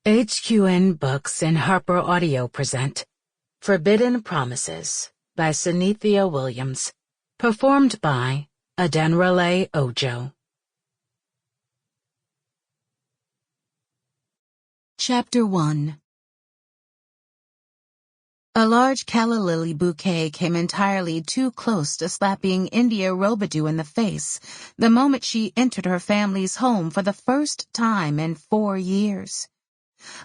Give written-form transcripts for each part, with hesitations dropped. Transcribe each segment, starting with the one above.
HQN Books and Harper Audio present Forbidden Promises by Synithia Williams, performed by Adenrele Ojo. Chapter 1. A large calla lily bouquet came entirely too close to slapping India Robidoux in the face the moment she entered her family's home for the first time in 4 years.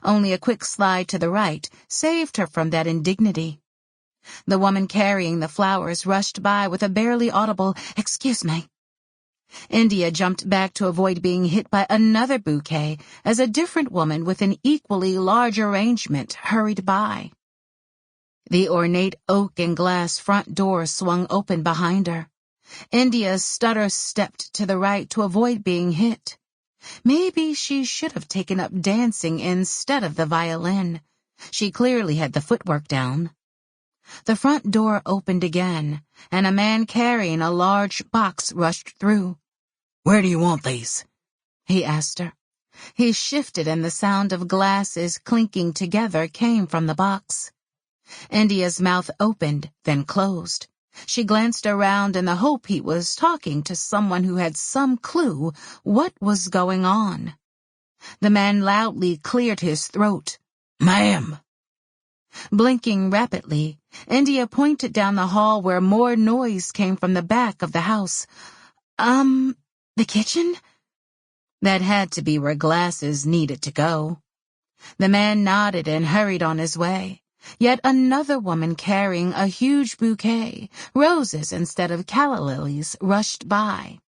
Only a quick slide to the right saved her from that indignity. The woman carrying the flowers rushed by with a barely audible, "Excuse me." India jumped back to avoid being hit by another bouquet as a different woman with an equally large arrangement hurried by. The ornate oak and glass front door swung open behind her. India stutter-stepped to the right to avoid being hit. Maybe she should have taken up dancing instead of the violin. She clearly had the footwork down. The front door opened again, and a man carrying a large box rushed through. "Where do you want these?" he asked her. He shifted, and the sound of glasses clinking together came from the box. India's mouth opened, then closed. She glanced around in the hope he was talking to someone who had some clue what was going on. The man loudly cleared his throat. "Ma'am." Blinking rapidly, India pointed down the hall where more noise came from the back of the house. The kitchen?" That had to be where glasses needed to go. The man nodded and hurried on his way. Yet another woman carrying a huge bouquet, roses instead of calla lilies, rushed by.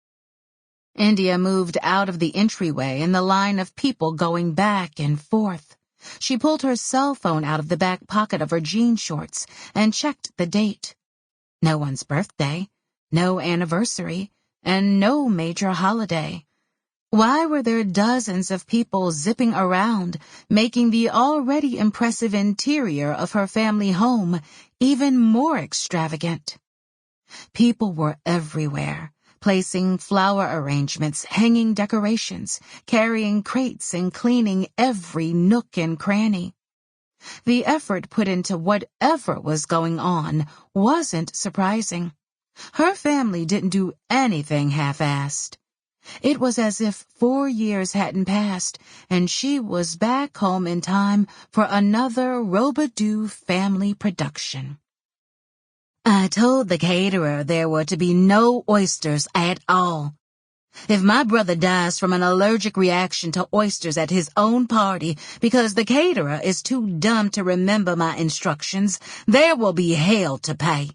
India moved out of the entryway in the line of people going back and forth. She pulled her cell phone out of the back pocket of her jean shorts and checked the date. No one's birthday, no anniversary, and no major holiday. Why were there dozens of people zipping around, making the already impressive interior of her family home even more extravagant? People were everywhere, placing flower arrangements, hanging decorations, carrying crates, and cleaning every nook and cranny. The effort put into whatever was going on wasn't surprising. Her family didn't do anything half-assed. It was as if 4 years hadn't passed, and she was back home in time for another Robidoux family production. "I told the caterer there were to be no oysters at all. If my brother dies from an allergic reaction to oysters at his own party because the caterer is too dumb to remember my instructions, there will be hell to pay."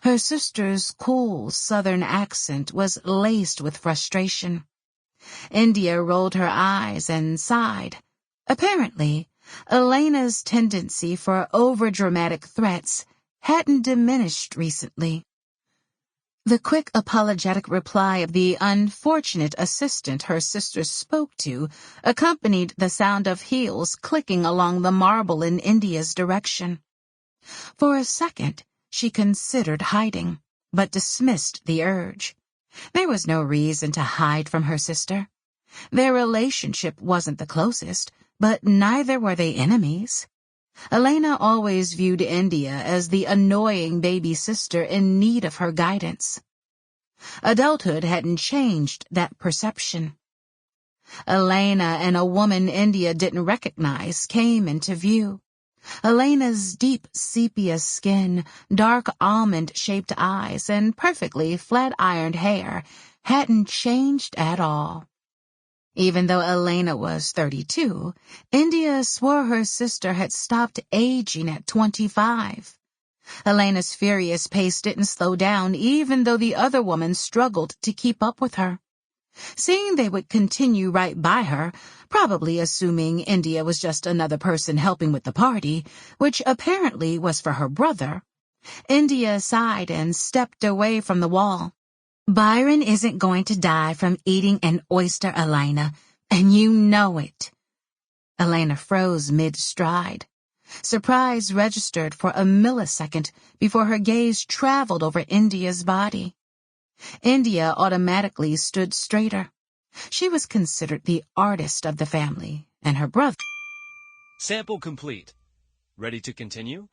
Her sister's cool southern accent was laced with frustration. India rolled her eyes and sighed. Apparently, Elena's tendency for overdramatic threats hadn't diminished recently. The quick apologetic reply of the unfortunate assistant her sister spoke to accompanied the sound of heels clicking along the marble in India's direction. For a second, she considered hiding, but dismissed the urge. There was no reason to hide from her sister. Their relationship wasn't the closest, but neither were they enemies. Elena always viewed India as the annoying baby sister in need of her guidance. Adulthood hadn't changed that perception. Elena and a woman India didn't recognize came into view. Elena's deep sepia skin, dark almond-shaped eyes, and perfectly flat-ironed hair hadn't changed at all. Even though Elena was 32, India swore her sister had stopped aging at 25. Elena's furious pace didn't slow down, even though the other woman struggled to keep up with her. Seeing they would continue right by her, probably assuming India was just another person helping with the party, which apparently was for her brother, India sighed and stepped away from the wall. "Byron isn't going to die from eating an oyster, Elena, and you know it." Elena froze mid-stride. Surprise registered for a millisecond before her gaze traveled over India's body. India automatically stood straighter. She was considered the artist of the family, and her brother. Sample complete. Ready to continue?